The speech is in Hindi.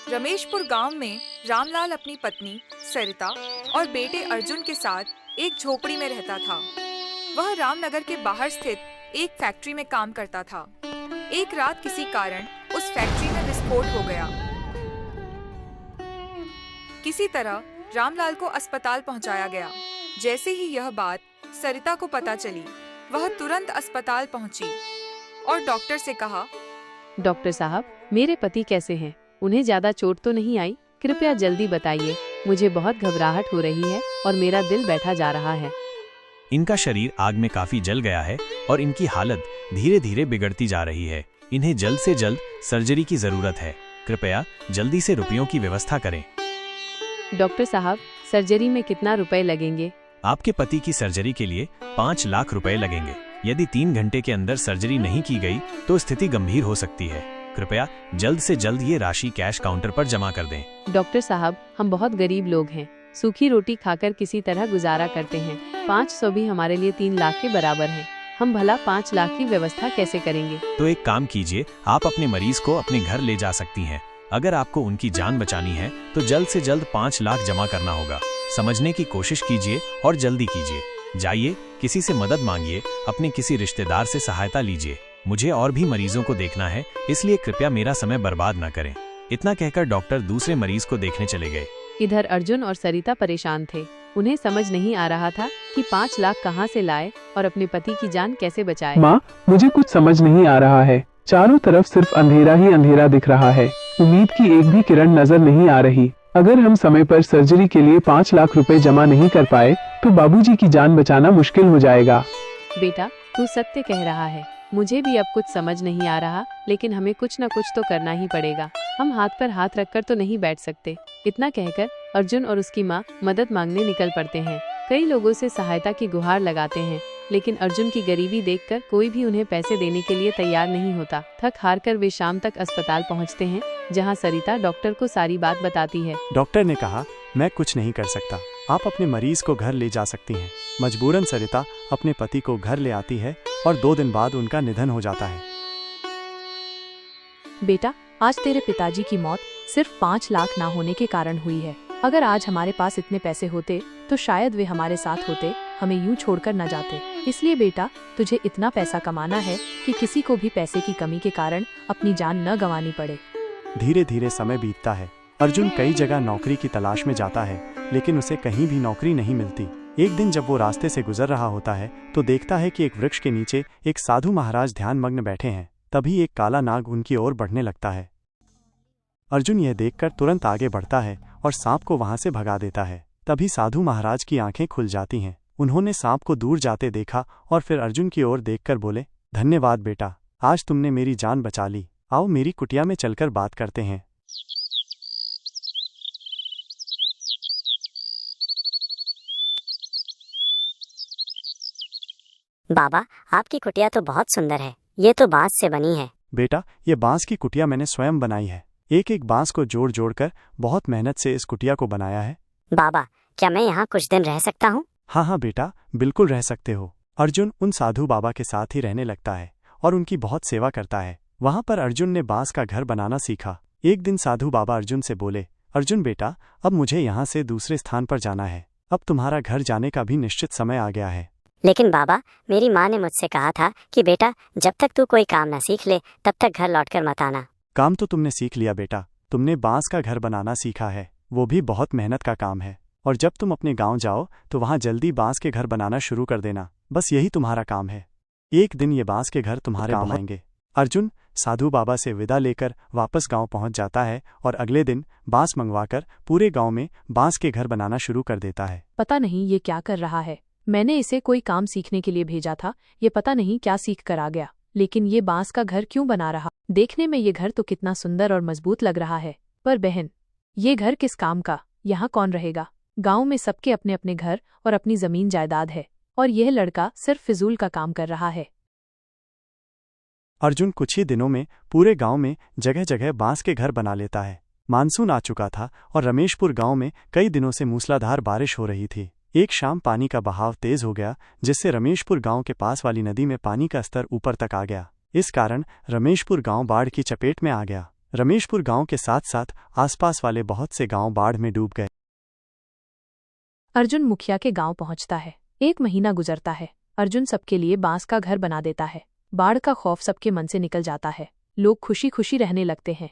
रमेशपुर गांव में रामलाल अपनी पत्नी सरिता और बेटे अर्जुन के साथ एक झोपड़ी में रहता था। वह रामनगर के बाहर स्थित एक फैक्ट्री में काम करता था। एक रात किसी कारण उस फैक्ट्री में विस्फोट हो गया। किसी तरह रामलाल को अस्पताल पहुंचाया गया। जैसे ही यह बात सरिता को पता चली, वह तुरंत अस्पताल पहुंची और डॉक्टर से कहा, डॉक्टर साहब, मेरे पति कैसे हैं? उन्हें ज्यादा चोट तो नहीं आई? कृपया जल्दी बताइए, मुझे बहुत घबराहट हो रही है और मेरा दिल बैठा जा रहा है। इनका शरीर आग में काफी जल गया है और इनकी हालत धीरे धीरे बिगड़ती जा रही है। इन्हें जल्द से जल्द सर्जरी की जरूरत है। कृपया जल्दी से रुपयों की व्यवस्था करें। डॉक्टर साहब, सर्जरी में कितना रुपए लगेंगे? आपके पति की सर्जरी के लिए 5 लाख रुपए लगेंगे। यदि 3 घंटे के अंदर सर्जरी नहीं की गई तो स्थिति गंभीर हो सकती है। कृपया जल्द से जल्द ये राशि कैश काउंटर पर जमा कर दें। डॉक्टर साहब, हम बहुत गरीब लोग हैं। सूखी रोटी खाकर किसी तरह गुजारा करते हैं। 500 भी हमारे लिए 3 लाख के बराबर है। हम भला 5 लाख की व्यवस्था कैसे करेंगे? तो एक काम कीजिए, आप अपने मरीज को अपने घर ले जा सकती हैं। अगर आपको उनकी जान बचानी है तो जल्द से जल्द 5 लाख जमा करना होगा। समझने की कोशिश कीजिए और जल्दी कीजिए। जाइए, किसी से मदद मांगिए, अपने किसी रिश्तेदार से सहायता लीजिए। मुझे और भी मरीजों को देखना है, इसलिए कृपया मेरा समय बर्बाद न करें। इतना कहकर डॉक्टर दूसरे मरीज को देखने चले गए। इधर अर्जुन और सरिता परेशान थे। उन्हें समझ नहीं आ रहा था कि 5 लाख कहां से लाए और अपने पति की जान कैसे बचाए। माँ, मुझे कुछ समझ नहीं आ रहा है। चारों तरफ सिर्फ अंधेरा ही अंधेरा दिख रहा है। उम्मीद की एक भी किरण नजर नहीं आ रही। अगर हम समय पर सर्जरी के लिए 5 लाख रुपए जमा नहीं कर पाए तो बाबूजी की जान बचाना मुश्किल हो जाएगा। बेटा, तू सत्य कह रहा है। मुझे भी अब कुछ समझ नहीं आ रहा, लेकिन हमें कुछ न कुछ तो करना ही पड़ेगा। हम हाथ पर हाथ रखकर तो नहीं बैठ सकते। इतना कहकर अर्जुन और उसकी माँ मदद मांगने निकल पड़ते हैं। कई लोगों से सहायता की गुहार लगाते हैं, लेकिन अर्जुन की गरीबी देखकर कोई भी उन्हें पैसे देने के लिए तैयार नहीं होता। थक हार कर वे शाम तक अस्पताल पहुंचते हैं, जहां सरिता डॉक्टर को सारी बात बताती है। डॉक्टर ने कहा, मैं कुछ नहीं कर सकता। आप अपने मरीज को घर ले जा सकती हैं। मजबूरन सरिता अपने पति को घर ले आती है और 2 दिन बाद उनका निधन हो जाता है। बेटा, आज तेरे पिताजी की मौत सिर्फ 5 लाख ना होने के कारण हुई है। अगर आज हमारे पास इतने पैसे होते तो शायद वे हमारे साथ होते, हमें यूं छोड़कर न जाते। इसलिए बेटा, तुझे इतना पैसा कमाना है कि किसी को भी पैसे की कमी के कारण अपनी जान न गंवानी पड़े। धीरे धीरे समय बीतता है। अर्जुन कई जगह नौकरी की तलाश में जाता है, लेकिन उसे कहीं भी नौकरी नहीं मिलती। एक दिन जब वो रास्ते से गुजर रहा होता है तो देखता है कि एक वृक्ष के नीचे एक साधु महाराज ध्यान मग्न बैठे हैं। तभी एक काला नाग उनकी ओर बढ़ने लगता है। अर्जुन यह देखकर तुरंत आगे बढ़ता है और सांप को वहां से भगा देता है। तभी साधु महाराज की आंखें खुल जाती हैं। उन्होंने सांप को दूर जाते देखा और फिर अर्जुन की ओर देखकर बोले, धन्यवाद बेटा, आज तुमने मेरी जान बचा ली। आओ मेरी कुटिया में चलकर बात करते हैं। बाबा, आपकी कुटिया तो बहुत सुंदर है। ये तो बांस से बनी है। बेटा, ये बांस की कुटिया मैंने स्वयं बनाई है। एक एक बांस को जोड़ जोड़कर बहुत मेहनत से इस कुटिया को बनाया है। बाबा, क्या मैं यहाँ कुछ दिन रह सकता हूँ? हाँ हाँ बेटा, बिल्कुल रह सकते हो। अर्जुन उन साधु बाबा के साथ ही रहने लगता है और उनकी बहुत सेवा करता है। वहाँ पर अर्जुन ने बांस का घर बनाना सीखा। एक दिन साधु बाबा अर्जुन से बोले, अर्जुन बेटा, अब मुझे यहाँ से दूसरे स्थान पर जाना है। अब तुम्हारा घर जाने का भी निश्चित समय आ गया है। लेकिन बाबा, मेरी माँ ने मुझसे कहा था कि बेटा, जब तक तू कोई काम न सीख ले तब तक घर लौटकर मत आना। काम तो तुमने सीख लिया बेटा। तुमने बांस का घर बनाना सीखा है, वो भी बहुत मेहनत का काम है। और जब तुम अपने गांव जाओ तो वहां जल्दी बांस के घर बनाना शुरू कर देना। बस यही तुम्हारा काम है। एक दिन ये बांस के घर तुम्हारे काम आएंगे। अर्जुन साधु बाबा से विदा लेकर वापस गांव पहुंच जाता है और अगले दिन बांस मंगवाकर पूरे गांव में बांस के घर बनाना शुरू कर देता है। पता नहीं ये क्या कर रहा है। मैंने इसे कोई काम सीखने के लिए भेजा था। ये पता नहीं क्या सीख कर आ गया, लेकिन ये बांस का घर क्यों बना रहा? देखने में ये घर तो कितना सुंदर और मजबूत लग रहा है, पर बहन, ये घर किस काम का? यहाँ कौन रहेगा? गांव में सबके अपने अपने घर और अपनी जमीन जायदाद है, और यह लड़का सिर्फ फिजूल का काम कर रहा है। अर्जुन कुछ ही दिनों में पूरे गांव में जगह जगह बांस के घर बना लेता है। मानसून आ चुका था और रमेशपुर गांव में कई दिनों से मूसलाधार बारिश हो रही थी। एक शाम पानी का बहाव तेज हो गया, जिससे रमेशपुर गांव के पास वाली नदी में पानी का स्तर ऊपर तक आ गया। इस कारण रमेशपुर गांव बाढ़ की चपेट में आ गया। रमेशपुर गांव के साथ साथ आसपास वाले बहुत से गांव बाढ़ में डूब गए। अर्जुन मुखिया के गांव पहुंचता है। 1 महीना गुजरता है। अर्जुन सबके लिए बांस का घर बना देता है। बाढ़ का खौफ सबके मन से निकल जाता है। लोग खुशी खुशी रहने लगते हैं।